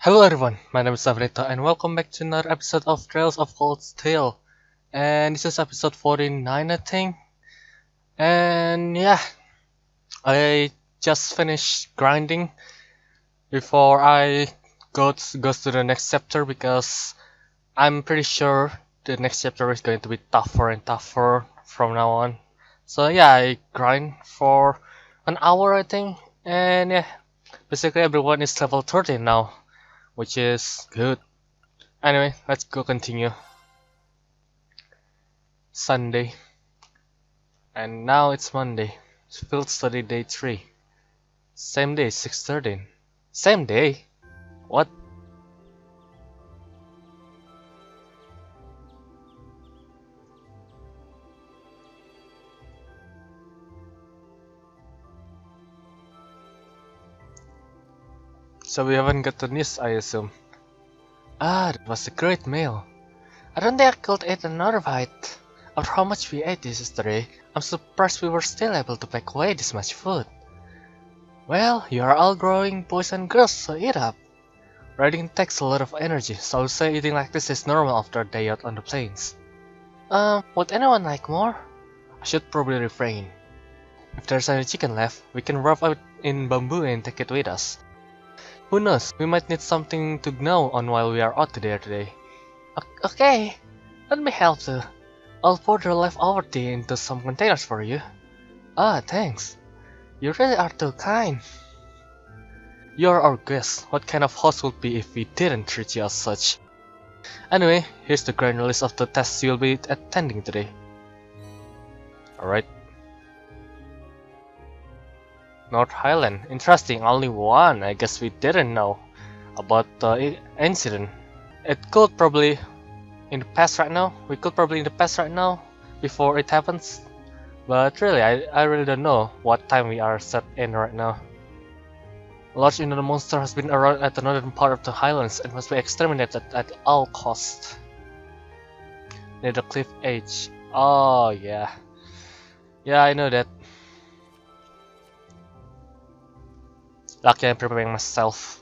Hello everyone, my name is Savrita and welcome back to another episode of Trails of Cold Steel. And this is episode 49 I think. And yeah, I just finished grinding before I goes to the next chapter because I'm pretty sure the next chapter is going to be tougher and tougher from now on. So yeah, I grind for an hour I think. And yeah, basically everyone is level 13 now, which is good. Anyway, let's go continue. Sunday. And now it's Monday. Field study day 3. Same day, 6:13. Same day? What? So we haven't got the news, I assume. Ah, that was a great meal. I don't think I could eat another bite. After how much we ate this yesterday, I'm surprised we were still able to pack away this much food. Well, you are all growing boys and girls, so eat up. Riding takes a lot of energy, so I would say eating like this is normal after a day out on the plains. Would anyone like more? I should probably refrain. If there's any chicken left, we can wrap it in bamboo and take it with us. Who knows, we might need something to gnaw on while we are out there today. Okay, let me help too. I'll pour the leftover tea into some containers for you. Ah, thanks. You really are too kind. You're our guest. What kind of host would be if we didn't treat you as such? Anyway, here's the grand list of the tests you'll be attending today. Alright. North Highland. Interesting, only one. I guess we didn't know about the incident. It could probably in the past right now. We could probably in the past right now before it happens. But really, I really don't know what time we are set in right now. A large inner monster has been around at the northern part of the highlands and must be exterminated at all costs. Near the cliff edge. Oh yeah. Yeah, I know that. Lucky I'm preparing myself.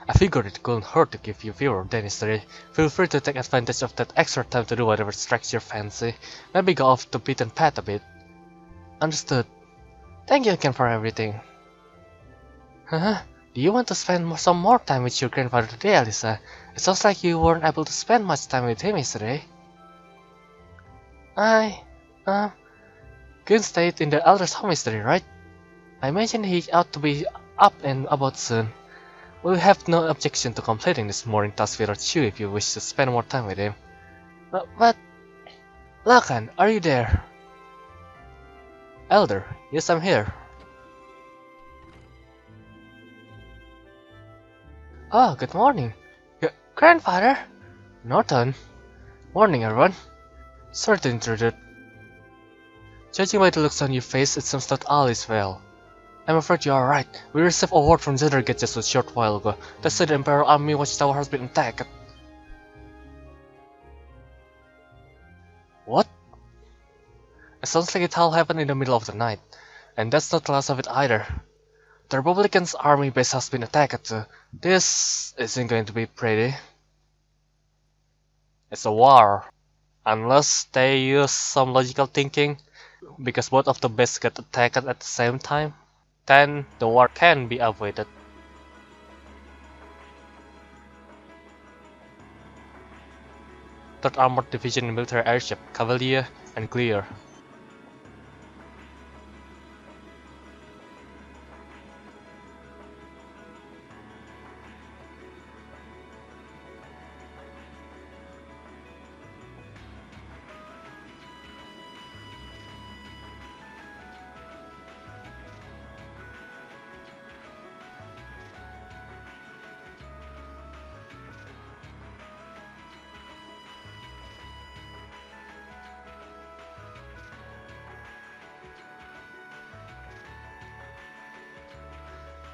I figured it couldn't hurt to give you fewer than yesterday. Feel free to take advantage of that extra time to do whatever strikes your fancy. Maybe go off the beaten path a bit. Understood. Thank you again for everything. Huh? Do you want to spend some more time with your grandfather today, Alyssa? It sounds like you weren't able to spend much time with him yesterday. Gun stayed in the elder's home yesterday, right? I imagine he ought to be up and about soon. We'll have no objection to completing this morning task without you if you wish to spend more time with him. But... Lakan, are you there? Elder, yes, I'm here. Oh, good morning. Grandfather? Norton? Morning, everyone. Sorry to intrude. Judging by the looks on your face, it seems that all is well. I'm afraid you are right. We received a word from Zendergate just a short while ago. They said the Imperial Army Watchtower has been attacked. What? It sounds like it all happened in the middle of the night. And that's not the last of it either. The Republicans' army base has been attacked too. This isn't going to be pretty. It's a war. Unless they use some logical thinking, because both of the bases got attacked at the same time, then the war can be avoided. Third Armored Division Military Airship, Cavalier, and Clear.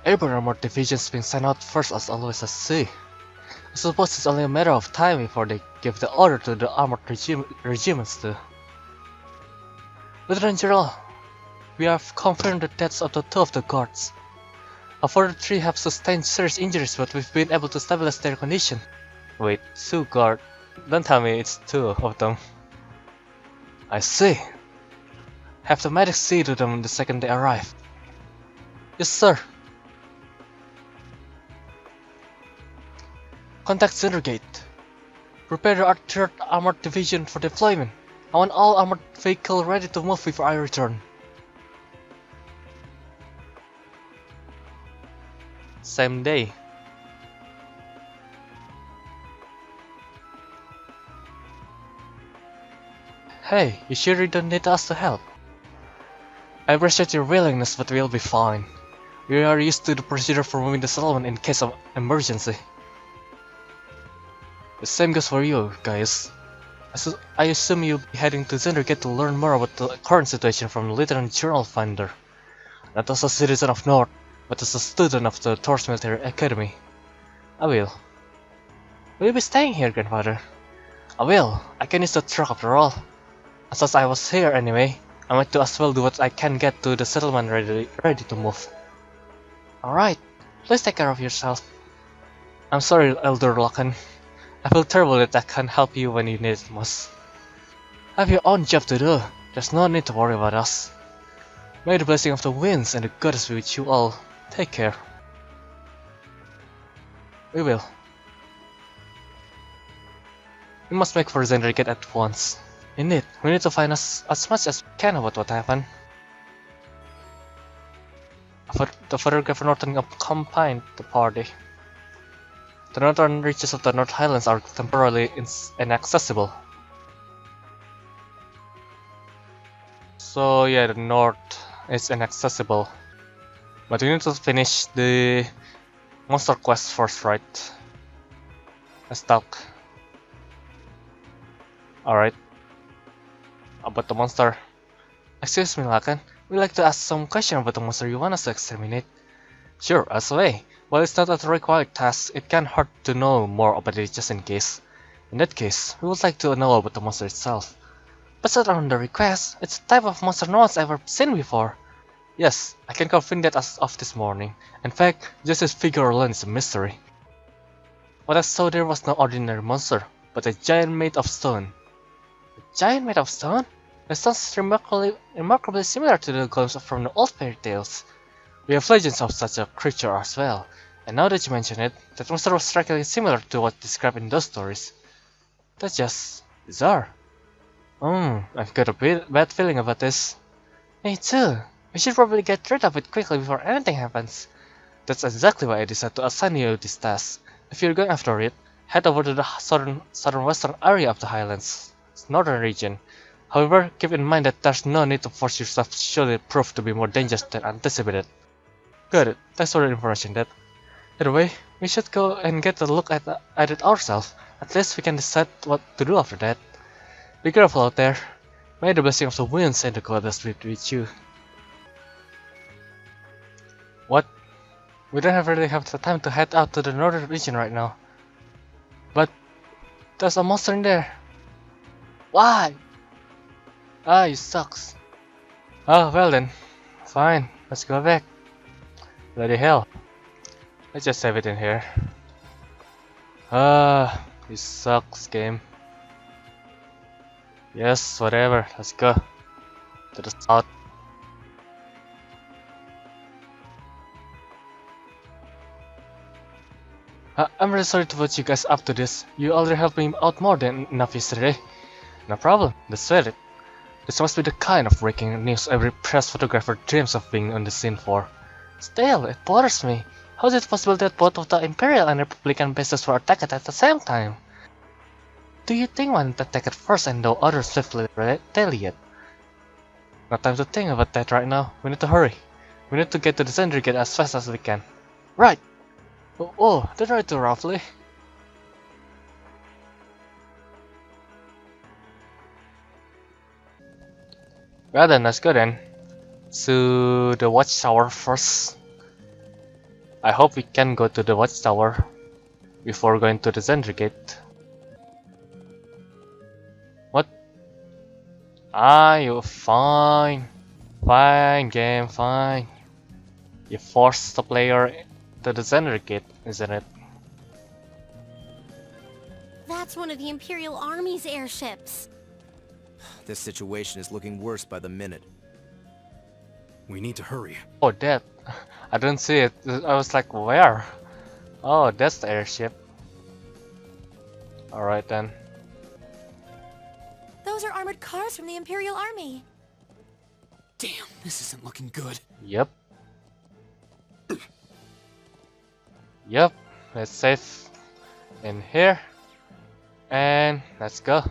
Airborne Armored Division's been sent out first as always at sea. I suppose it's only a matter of time before they give the order to the armored regiments too. Lieutenant General, we have confirmed the deaths of the two of the guards. A further 3 have sustained serious injuries, but we've been able to stabilize their condition. Wait, 2 guard? Don't tell me it's 2 of them. I see. Have the medics see to them the second they arrive. Yes, sir. Contact Centergate. Prepare the 3rd Armored Division for deployment. I want all armored vehicles ready to move before I return. Same day. Hey, you sure you don't need us to help? I appreciate your willingness, but we'll be fine. We are used to the procedure for moving the settlement in case of emergency. The same goes for you, guys. I assume you'll be heading to Zendergate to learn more about the current situation from the Lieutenant Journal Finder. Not as a citizen of North, but as a student of the Thor's Military Academy. I will. Will you be staying here, Grandfather? I will. I can use the truck after all. Since I was here anyway, I might as well do what I can get to the settlement ready to move. Alright, please take care of yourself. I'm sorry, Elder Locken. I feel terrible that I can't help you when you need it most. Have your own job to do. There's no need to worry about us. May the blessing of the winds and the goddess be with you all. Take care. We will. We must make for Zendergate at once. Indeed, we need to find as much as we can about what happened. The further Governor Norton accompanied the party. The northern reaches of the North Highlands are temporarily inaccessible. So yeah, the north is inaccessible. But we need to finish the monster quest first, right? Let's talk. Alright. About the monster. Excuse me, Lakan. We'd like to ask some questions about the monster you want us to exterminate. Sure, ask away. While it's not a required task, it can't hurt to know more about it just in case. In that case, we would like to know about the monster itself. But set on the request, it's a type of monster no one's ever seen before. Yes, I can confirm that as of this morning. In fact, just its figure alone is a mystery. What I saw there was no ordinary monster, but a giant made of stone. A giant made of stone? That sounds remarkably similar to the golems from the old fairy tales. We have legends of such a creature as well, and now that you mention it, that monster was strikingly similar to what described in those stories. That's just bizarre. I've got a bad feeling about this. Me too. We should probably get rid of it quickly before anything happens. That's exactly why I decided to assign you this task. If you're going after it, head over to the southern-western area of the Highlands, northern region. However, keep in mind that there's no need to force yourself should it prove to be more dangerous than anticipated. Got it. Thanks for the information, Dad. Either way, we should go and get a look at it ourselves. At least we can decide what to do after that. Be careful out there. May the blessing of the winds and the goddess be with you. What? We don't really have the time to head out to the northern region right now. But there's a monster in there. Why? Ah, you sucks. Oh, well then. Fine, let's go back. Bloody hell. Let's just save it in here. Ah, you sucks, game. Yes, whatever, let's go. To the south. I'm really sorry to put you guys up to this. You already helped me out more than enough yesterday. No problem, that's it. This must be the kind of breaking news every press photographer dreams of being on the scene for. Still, it bothers me. How is it possible that both of the Imperial and Republican bases were attacked at the same time? Do you think one attacked first and the others swiftly retaliate? No time to think about that right now. We need to hurry. We need to get to the Zendergate as fast as we can. Right! Oh, that's right too roughly. Well then, let's go then. To the watchtower first. I hope we can go to the watchtower before going to the Zendergate. What? Ah, you fine. Fine, game, fine. You force the player to the Syndicate, isn't it? That's one of the Imperial Army's airships. This situation is looking worse by the minute. We need to hurry. Oh, that. I didn't see it. I was like, where? Oh, that's the airship. Alright then. Those are armored cars from the Imperial Army. Damn, this isn't looking good. Yep. Yep. Let's save in here. And let's go.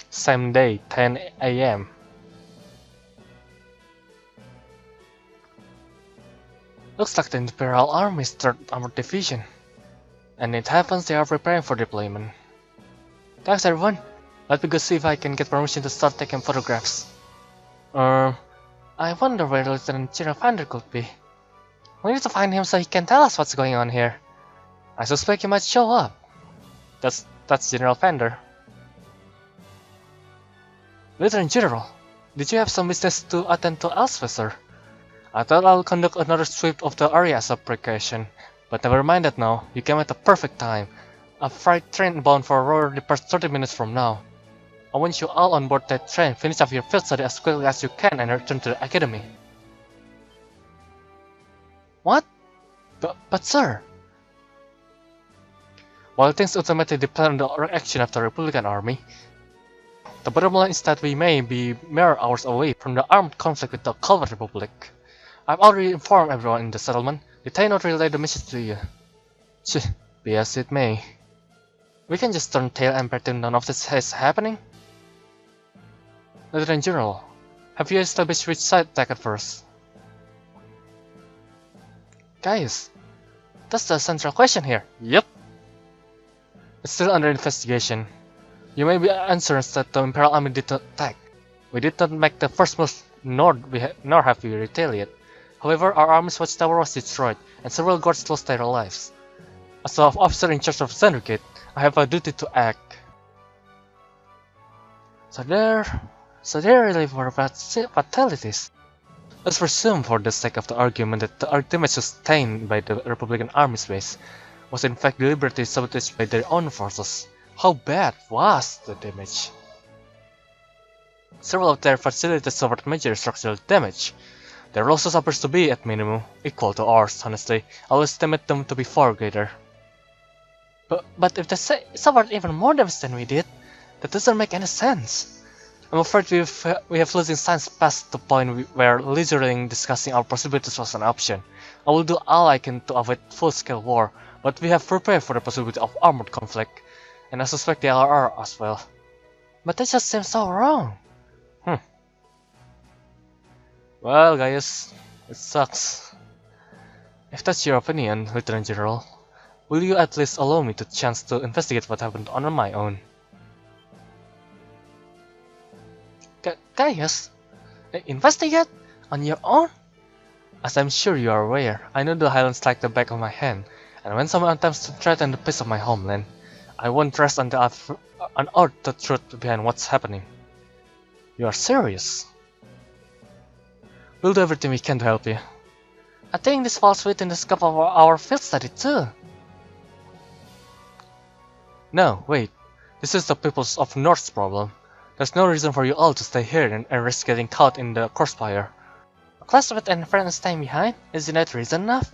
Same day, 10 AM. Looks like the Imperial Army's 3rd Armored Division. And it happens they are preparing for deployment. Thanks everyone. Let me go see if I can get permission to start taking photographs. I wonder where Lieutenant General Vander could be. We need to find him so he can tell us what's going on here. I suspect he might show up. That's General Vander. Lieutenant General, did you have some business to attend to elsewhere, sir? I thought I'll conduct another sweep of the area as a precaution, but never mind that now. You came at the perfect time. A freight train bound for Aurora departs 30 minutes from now. I want you all on board that train, finish up your field study as quickly as you can and return to the academy. What? But sir... While things ultimately depend on the reaction of the Republican Army, the bottom line is that we may be mere hours away from the armed conflict with the Calvert Republic. I've already informed everyone in the settlement. Did I not relay the message to you? Be as it may. We can just turn tail and pretend none of this is happening? Lieutenant General, have you established which side to attack at first? Guys, that's the central question here. Yep. It's still under investigation. You may be answering that the Imperial Army did not attack. We did not make the first move, nor have we retaliated. However, our army's watchtower was destroyed, and several guards lost their lives. As an officer in charge of the Syndicate, I have a duty to act. So there really were fatalities. Let's presume, for the sake of the argument, that the damage sustained by the Republican Army's base was in fact deliberately sabotaged by their own forces. How bad was the damage? Several of their facilities suffered major structural damage. Their losses appears to be, at minimum, equal to ours, honestly. I'll estimate them to be far greater. But if they suffered even more damage than we did, that doesn't make any sense. I'm afraid we have losing signs past the point where leisurely discussing our possibilities was an option. I will do all I can to avoid full-scale war, but we have prepared for the possibility of armored conflict, and I suspect the LRR as well. But that just seems so wrong. Well guys, it sucks. If that's your opinion, Lieutenant General, will you at least allow me the chance to investigate what happened on my own? Gaius? Investigate? On your own? As I'm sure you are aware, I know the Highlands like the back of my hand, and when someone attempts to threaten the peace of my homeland, I won't rest until I've unearthed the truth behind what's happening. You are serious? We'll do everything we can to help you. I think this falls within the scope of our field study too. No, wait. This is the peoples of North's problem. There's no reason for you all to stay here and risk getting caught in the crossfire. A classmate and friend staying behind? Isn't that reason enough?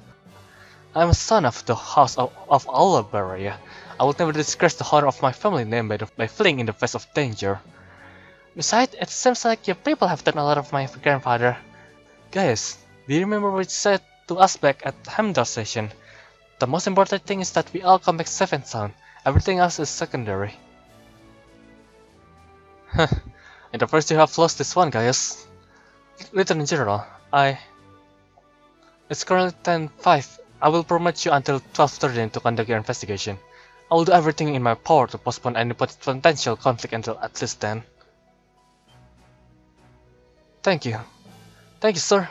I'm a son of the House of Olaberia. I would never disgrace the honor of my family name by fleeing in the face of danger. Besides, it seems like your people have done a lot of my grandfather. Guys, do you remember what you said to us back at Hamdar session? The most important thing is that we all come back safe and sound. Everything else is secondary. In the first you have lost this one, guys. Lieutenant General, It's currently 10:05. I will permit you until 12:30 to conduct your investigation. I will do everything in my power to postpone any potential conflict until at least then. Thank you. Thank you, sir.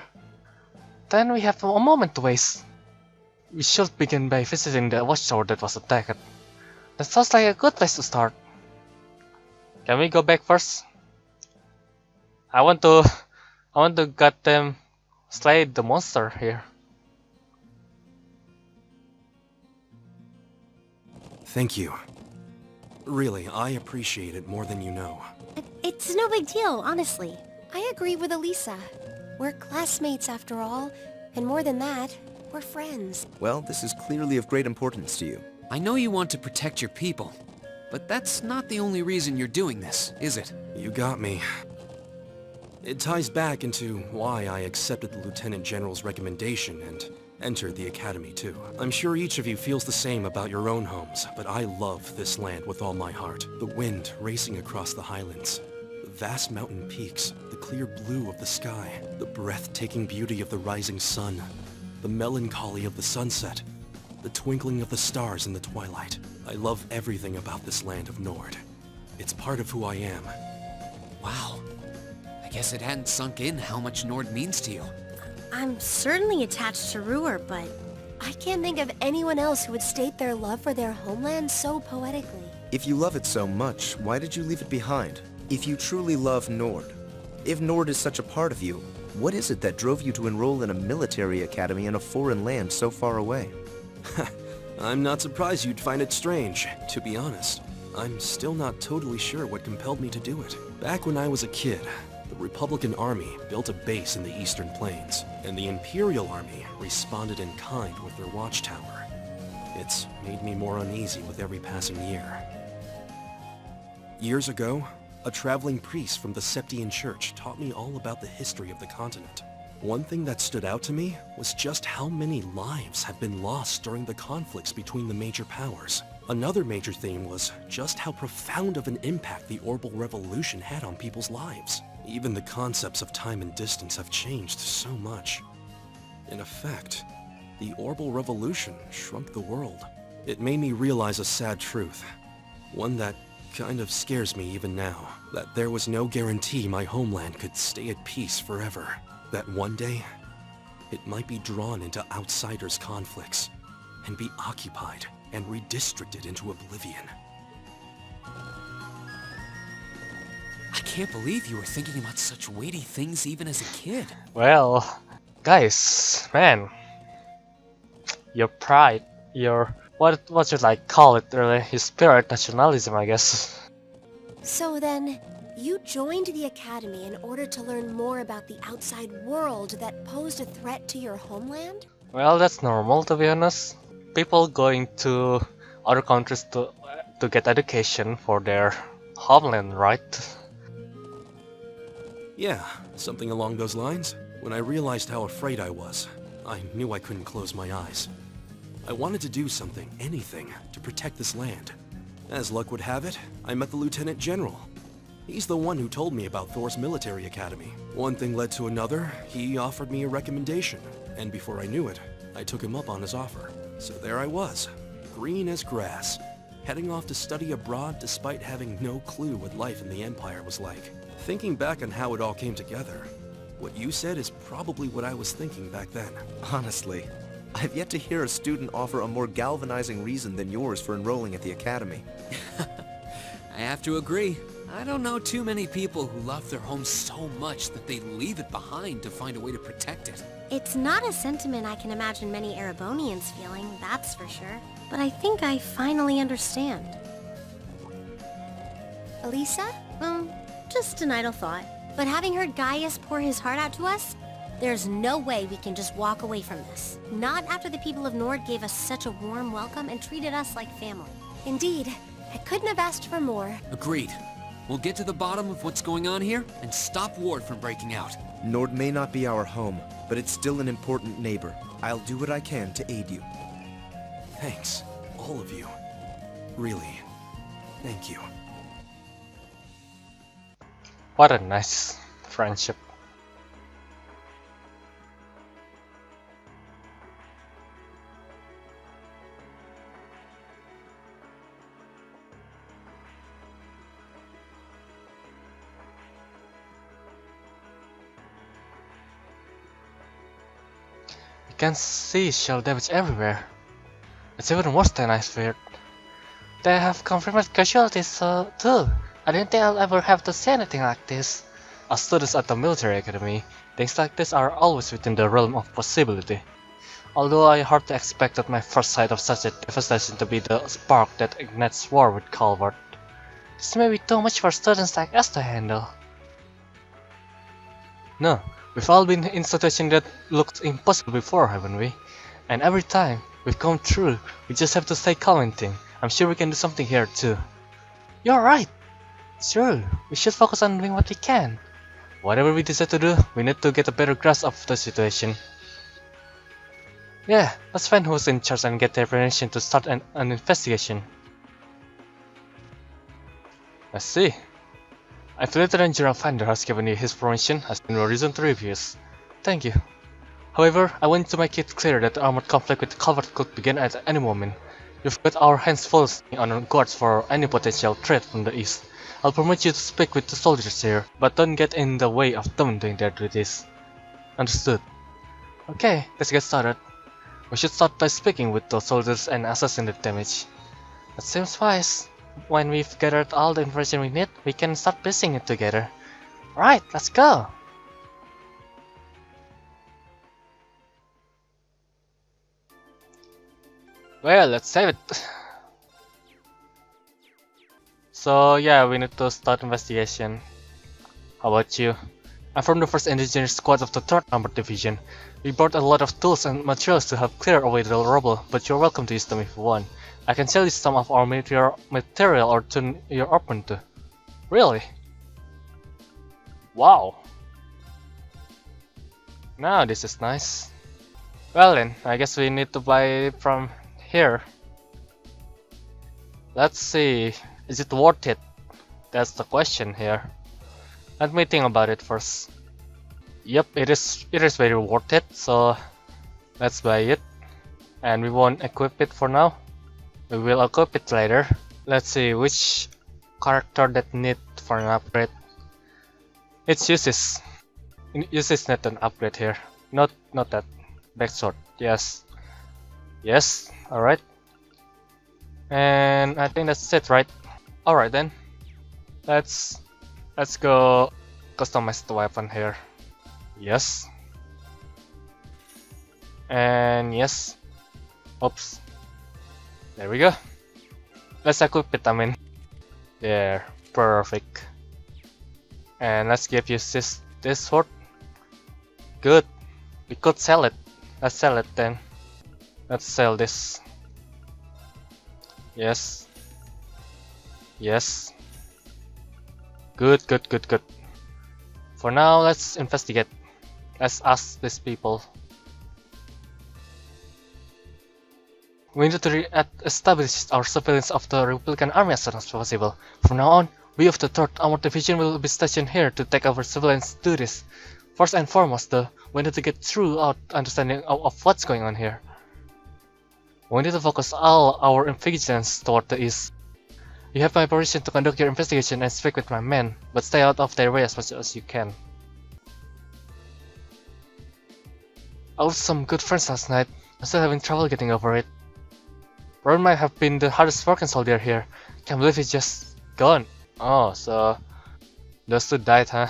Then we have a moment to waste. We should begin by visiting the watchtower that was attacked. That sounds like a good place to start. Can we go back first? I want to I want to get them slay the monster here. Thank you. Really, I appreciate it more than you know. It's no big deal, honestly. I agree with Elisa. We're classmates after all, and more than that, we're friends. Well, this is clearly of great importance to you. I know you want to protect your people, but that's not the only reason you're doing this, is it? You got me. It ties back into why I accepted the Lieutenant General's recommendation and entered the Academy too. I'm sure each of you feels the same about your own homes, but I love this land with all my heart. The wind racing across the highlands, the vast mountain peaks, the clear blue of the sky, the breathtaking beauty of the rising sun, the melancholy of the sunset, the twinkling of the stars in the twilight. I love everything about this land of Nord. It's part of who I am. Wow. I guess it hadn't sunk in how much Nord means to you. I'm certainly attached to Ruhr, but I can't think of anyone else who would state their love for their homeland so poetically. If you love it so much, why did you leave it behind? If you truly love Nord, if Nord is such a part of you, what is it that drove you to enroll in a military academy in a foreign land so far away? I'm not surprised you'd find it strange, to be honest. I'm still not totally sure what compelled me to do it. Back when I was a kid, the Republican Army built a base in the Eastern Plains, and the Imperial Army responded in kind with their watchtower. It's made me more uneasy with every passing year. Years ago, a traveling priest from the Septian Church taught me all about the history of the continent. One thing that stood out to me was just how many lives have been lost during the conflicts between the major powers. Another major theme was just how profound of an impact the Orbital Revolution had on people's lives. Even the concepts of time and distance have changed so much. In effect, the Orbital Revolution shrunk the world. It made me realize a sad truth, one that kind of scares me even now, that there was no guarantee my homeland could stay at peace forever. That one day, it might be drawn into outsiders' conflicts and be occupied and redistricted into oblivion. I can't believe you were thinking about such weighty things even as a kid. Well, guys, man, your pride, your what should I call it really? Your spirit, nationalism, I guess. So then, you joined the Academy in order to learn more about the outside world that posed a threat to your homeland? Well, that's normal to be honest. People going to other countries to get education for their homeland, right? Yeah, something along those lines. When I realized how afraid I was, I knew I couldn't close my eyes. I wanted to do something, anything, to protect this land. As luck would have it, I met the Lieutenant General. He's the one who told me about Thor's military academy. One thing led to another, he offered me a recommendation, and before I knew it, I took him up on his offer. So there I was, green as grass, heading off to study abroad despite having no clue what life in the Empire was like. Thinking back on how it all came together, what you said is probably what I was thinking back then. Honestly, I've yet to hear a student offer a more galvanizing reason than yours for enrolling at the academy. I have to agree. I don't know too many people who love their home so much that they leave it behind to find a way to protect it. It's not a sentiment I can imagine many Erebonians feeling, that's for sure. But I think I finally understand. Elisa? Just an idle thought. But having heard Gaius pour his heart out to us, there's no way we can just walk away from this. Not after the people of Nord gave us such a warm welcome and treated us like family. Indeed, I couldn't have asked for more. Agreed. We'll get to the bottom of what's going on here and stop Ward from breaking out. Nord may not be our home, but it's still an important neighbor. I'll do what I can to aid you. Thanks, all of you. Really, thank you. What a nice friendship. You can see shell damage everywhere. It's even worse than I feared. They have confirmed casualties too. I didn't think I'll ever have to see anything like this. As students at the military academy, things like this are always within the realm of possibility. Although I hardly expected my first sight of such a devastation to be the spark that ignites war with Calvert. This may be too much for students like us to handle. No, we've all been in situations that looked impossible before, haven't we? And every time we've come through, we just have to stay calm and think. I'm sure we can do something here too. You're right! Sure, we should focus on doing what we can. Whatever we decide to do, we need to get a better grasp of the situation. Yeah, let's find who's in charge and get their permission to start an investigation. Let's see. If Lieutenant General Finder has given you his permission, has been no reason to refuse. Thank you. However, I want to make it clear that the armored conflict with Calvert could begin at any moment. We've got our hands full on guards for any potential threat from the east. I'll permit you to speak with the soldiers here, but don't get in the way of them doing their duties. Understood. Okay, let's get started. We should start by speaking with those soldiers and assessing the damage. That seems wise. When we've gathered all the information we need, we can start piecing it together. Right, let's go! Well, let's save it. So yeah, we need to start investigation. How about you? I'm from the 1st Engineer Squad of the 3rd Armored Division. We brought a lot of tools and materials to help clear away the rubble, but you're welcome to use them if you want. I can sell you some of our material or tune you're open to. Really? Wow! Now this is nice. Well then, I guess we need to buy it from here. Let's see, is it worth it? That's the question here. Let me think about it first. Yep, it is very worth it, so let's buy it. And we won't equip it for now. We will equip it later. Let's see which character that need for an upgrade. It's uses. Uses not an upgrade here. Not that. Backsword. Yes. Yes. Alright. And I think that's it, right? Alright then. Let's go customize the weapon here. Yes. And yes. Oops. There we go. Let's equip it, I mean. There. Perfect. And let's give you this sword. Good. We could sell it. Let's sell it then. Let's sell this. Yes. Yes. Good. For now, let's investigate. Let's ask these people. We need to establish our surveillance of the Republican Army as soon as possible. From now on, we of the 3rd Armored Division will be stationed here to take over surveillance duties. First and foremost though, we need to get through our understanding of what's going on here. We need to focus all our vigilance toward the east. You have my permission to conduct your investigation and speak with my men, but stay out of their way as much as you can. I lost some good friends last night. I'm still having trouble getting over it. Ron might have been the hardest working soldier here. Can't believe he's just gone. Oh, so those two died, huh?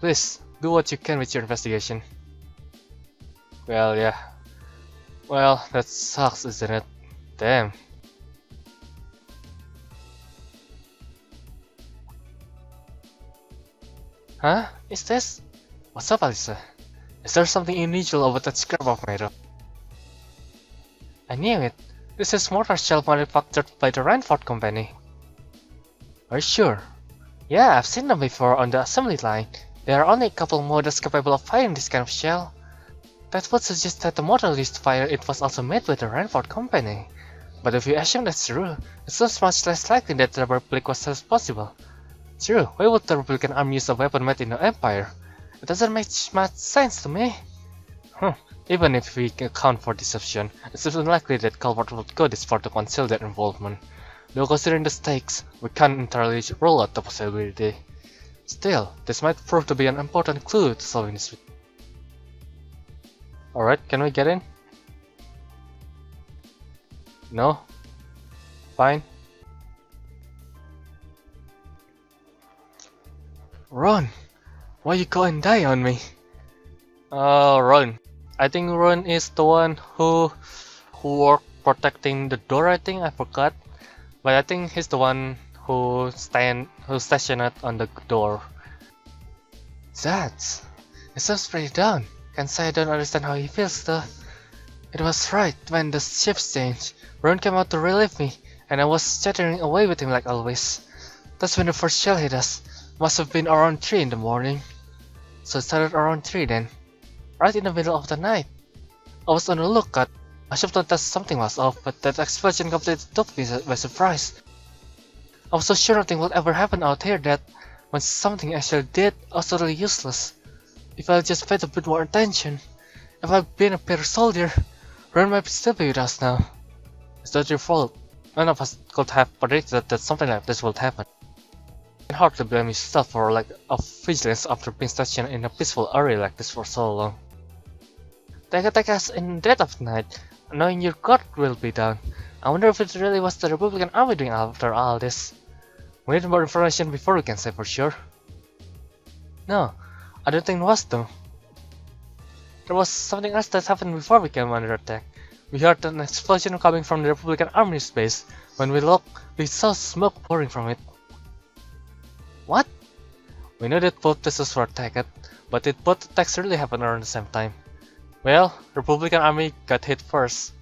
Please, do what you can with your investigation. Well, yeah. Well, that sucks, isn't it? Damn. Huh? Is this? What's up, Alisa? Is there something unusual about that scrap of metal? I knew it. This is mortar shell manufactured by the Ranford Company. Are you sure? Yeah, I've seen them before on the assembly line. There are only a couple models capable of firing this kind of shell. That would suggest that the model used to fire it was also made by the Ranford Company. But if you assume that's true, it seems much less likely that the Republic was possible. True, why would the Republican Army use a weapon made in the Empire? It doesn't make much sense to me. Even if we account for deception, it seems unlikely that Calvert would go this far to conceal their involvement. Though considering the stakes, we can't entirely rule out the possibility. Still, this might prove to be an important clue to solving this. Alright, can we get in? No? Fine. Ron! Why you go and die on me? Ron. I think Ron is the one who worked protecting the door. I think I forgot, but I think he's the one who stationed on the door. That it sounds pretty down. Can't say I don't understand how he feels though. It was right when the shifts changed. Ron came out to relieve me, and I was chattering away with him like always. That's when the first shell hit us. Must have been around 3 in the morning. So it started around 3 then. Right in the middle of the night. I was on the lookout. I should have thought that something was off, but that explosion completely took me by surprise. I was so sure nothing would ever happen out here that when something actually did, I was totally useless. If I had just paid a bit more attention, if I'd been a better soldier, Ren might still be with us now. It's not your fault. None of us could have predicted that something like this would happen. You can hardly blame yourself for lack of vigilance after being stationed in a peaceful area like this for so long. They attack us in the dead of night, knowing your guard will be down. I wonder if it really was the Republican army doing after all this. We need more information before we can say for sure. No, I don't think it was though. There was something else that happened before we came under attack. We heard an explosion coming from the Republican Army's base. When we looked, we saw smoke pouring from it. What? We knew that both places were attacked, but did both attacks really happen around the same time? Well, the Republican Army got hit first.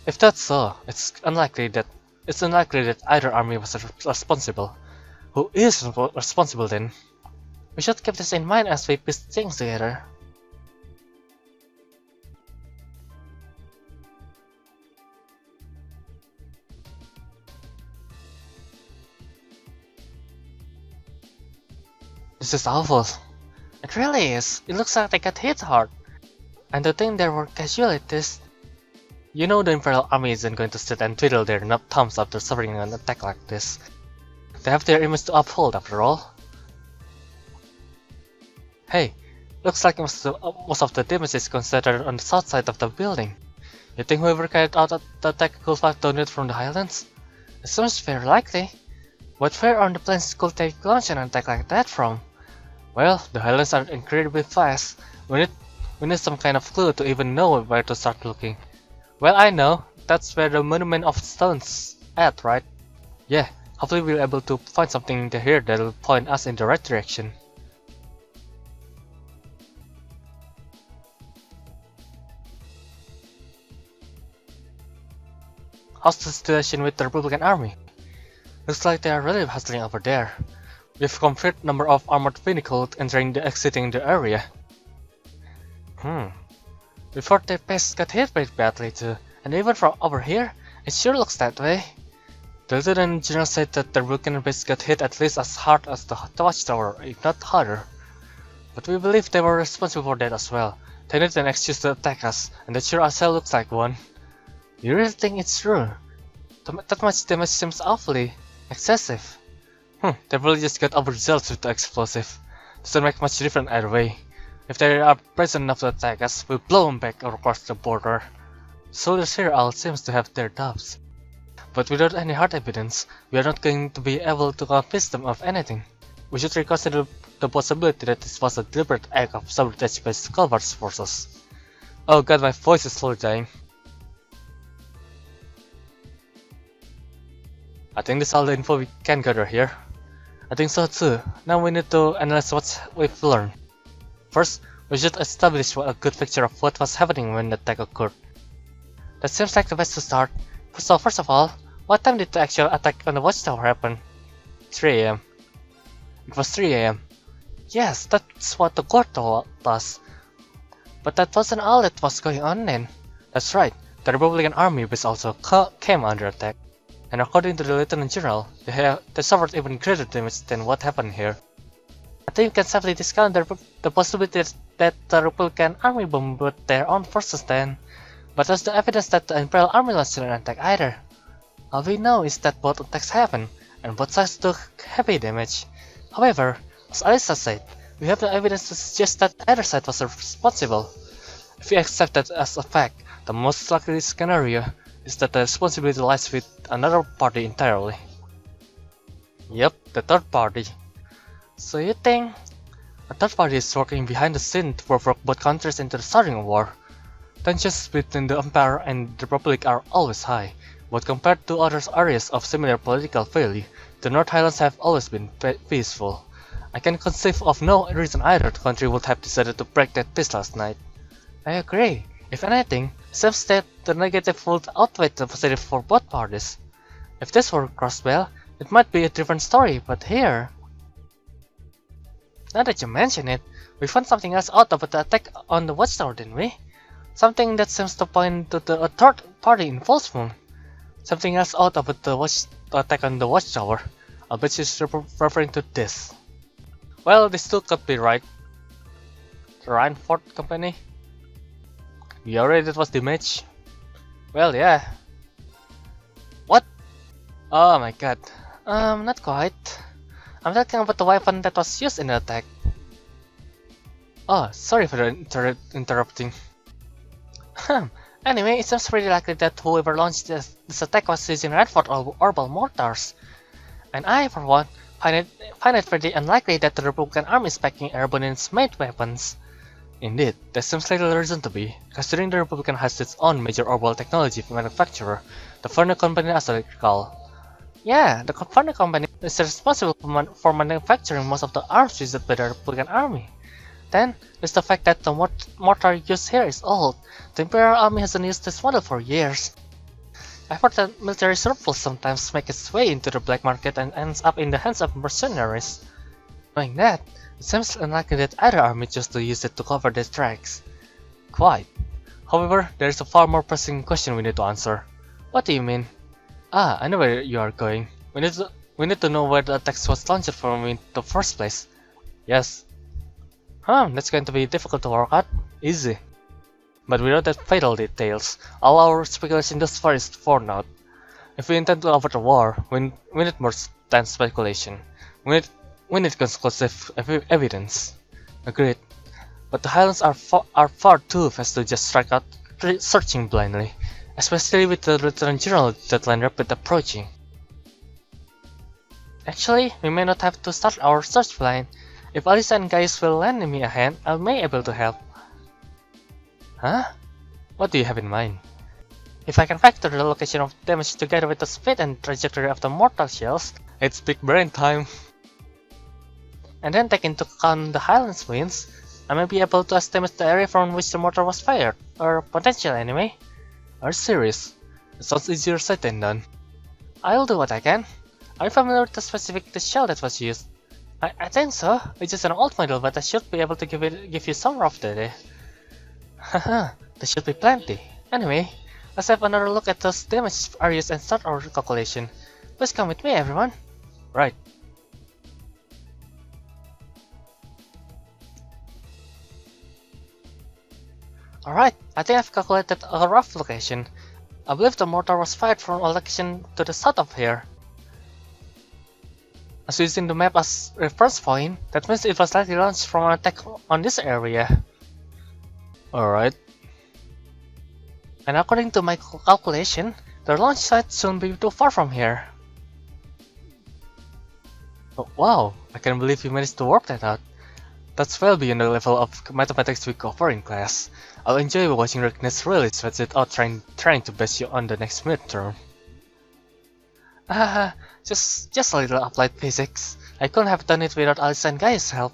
If that's so, it's unlikely that either army was responsible. Who is responsible then? We should keep this in mind as we piece things together. This is awful. It really is. It looks like they got hit hard. And to think there were casualties. You know the Imperial Army isn't going to sit and twiddle their thumbs after suffering an attack like this. They have their image to uphold after all. Hey, looks like most of the damage is concentrated on the south side of the building. You think whoever carried out the attack could fly down it from the highlands? It seems very likely. But where on the plains could they launch an attack like that from? Well, the highlands are incredibly fast. We need some kind of clue to even know where to start looking. Well, I know. That's where the Monument of Stone's at, right? Yeah, hopefully we'll be able to find something here that'll point us in the right direction. How's the situation with the Republican Army? Looks like they are really hustling over there. We've complete number of armored vehicles entering and exiting the area. Before their base got hit pretty badly too, and even from over here, it sure looks that way. The Lieutenant General said that the Republican base got hit at least as hard as the watchtower, if not harder. But we believe they were responsible for that as well. They need an excuse to attack us, and that sure as hell looks like one. You really think it's true? That much damage seems awfully excessive. They probably just got overzealous with the explosive. Doesn't make much difference either way. If they are present enough to attack us, we'll blow them back across the border. Soldiers here all seems to have their doubts. But without any hard evidence, we are not going to be able to convince them of anything. We should reconsider the possibility that this was a deliberate act of sabotage by Skulvar's forces. Oh god, my voice is slowly dying. I think that's all the info we can gather here. I think so too. Now we need to analyze what we've learned. First, we should establish a good picture of what was happening when the attack occurred. That seems like the best to start. So first of all, what time did the actual attack on the watchtower happen? 3 AM. It was 3 AM. Yes, that's what the court told us. But that wasn't all that was going on then. That's right, the Republican Army base also came under attack. And according to the Lieutenant General, they suffered even greater damage than what happened here. I think you can safely discount the possibility that the Republican Army bombed their own forces then. But there's no evidence that the Imperial Army launched an attack either. All we know is that both attacks happened, and both sides took heavy damage. However, as Alisa said, we have no evidence to suggest that either side was responsible. If we accept that as a fact, the most likely scenario is that the responsibility lies with another party entirely. Yep, the third party. So you think A third party is working behind the scenes to provoke both countries into the starting a war. Tensions between the Empire and the Republic are always high, but compared to other areas of similar political value, the North Highlands have always been peaceful. I can conceive of no reason either country would have decided to break that peace last night. I agree. If anything, it seems that the negative would outweigh the positive for both parties. If this were Crossbell, it might be a different story, but here... Now that you mention it, we found something else out about the attack on the watchtower, didn't we? Something that seems to point to the third party involvement. Something else out about the attack on the watchtower. I bet she's referring to this. Well, this too could be right. The Reinford Company? You already that was the match? Well, yeah. What? Oh my god. Not quite. I'm talking about the weapon that was used in the attack. Oh, sorry for the interrupting. Anyway, it seems pretty likely that whoever launched this attack was using Redford orbital mortars. And I, for one, find it pretty unlikely that the Republican army is packing airborne in its main weapons. Indeed, there seems little reason to be, considering the Republican has its own major orbital technology manufacturer, the Furnace Company as I recall. Yeah, the Furnace Company is responsible for manufacturing most of the arms used by the Republican army. Then, there's the fact that the mortar used here is old. The Imperial Army hasn't used this model for years. I've heard that military surplus sometimes makes its way into the black market and ends up in the hands of mercenaries. Knowing that, it seems unlikely that either army chose to use it to cover their tracks. Quite. However, there is a far more pressing question we need to answer. What do you mean? Ah, I know where you are going. We need to know where the attack was launched from in the first place. Yes. That's going to be difficult to work out. Easy. But without that fatal details, all our speculation thus far is worn out. If we intend to avert a war, we need more than speculation. We need conclusive evidence. Agreed. But the Highlands are far too fast to just strike out searching blindly, especially with the Lieutenant General deadline rapid approaching. Actually, we may not have to start our search blind. If Alisa and Gaius will lend me a hand, I may be able to help. Huh? What do you have in mind? If I can factor the location of damage together with the speed and trajectory of the mortar shells, it's big brain time. And then take into account the Highlands winds, I may be able to estimate the area from which the mortar was fired, or potential anyway. Are you serious? It sounds easier said than done. I'll do what I can. Are you familiar with the specific shell that was used? I think so. It's just an old model, but I should be able to give you some rough data. Haha, there should be plenty. Anyway, let's have another look at those damaged areas and start our calculation. Please come with me, everyone. Right. Alright, I think I've calculated a rough location. I believe the mortar was fired from a location to the south of here. As using the map as reference point, that means it was likely launched from an attack on this area. Alright. And according to my calculation, the launch site shouldn't be too far from here. Oh, wow, I can't believe you managed to work that out. That's well beyond the level of mathematics we cover in class. I'll enjoy watching Rickness really sweats it out trying to best you on the next midterm. Just a little applied physics. I couldn't have done it without Alice and Gaius' help.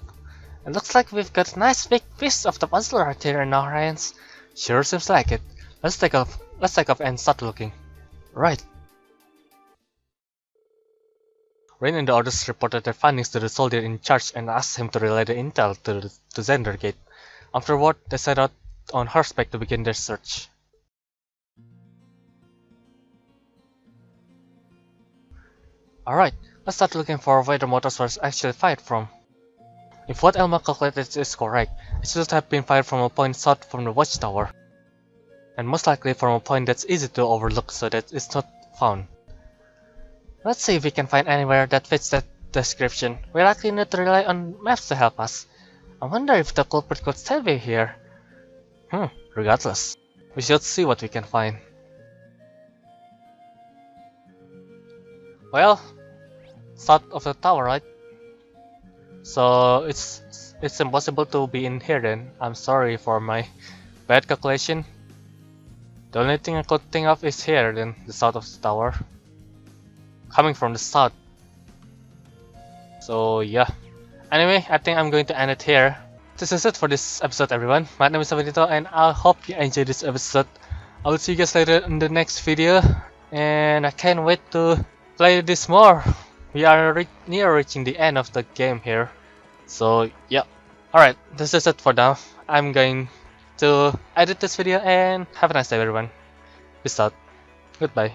It looks like we've got a nice big piece of the puzzle right here in our hands. Sure seems like it. Let's take off and start looking. Right. Rain and the others reported their findings to the soldier in charge and asked him to relay the intel to Zendergate. Afterward, they set out on horseback to begin their search. Alright, let's start looking for where the motors were actually fired from. If what Elma calculated is correct, it should have been fired from a point south from the watchtower. And most likely from a point that's easy to overlook so that it's not found. Let's see if we can find anywhere that fits that description. We likely need to rely on maps to help us. I wonder if the culprit could still be here. Regardless, we should see what we can find. Well, south of the tower, right? So it's it's impossible to be in here then. I'm sorry for my bad calculation. The only thing I could think of is here then, the south of the tower. Coming from the south. So yeah. Anyway, I think I'm going to end it here. This is it for this episode, everyone. My name is Benito and I hope you enjoyed this episode. I will see you guys later in the next video. And I can't wait to play this more. We are near reaching the end of the game here. So yeah. Alright, this is it for now. I'm going to edit this video and have a nice day, everyone. Peace out. Goodbye.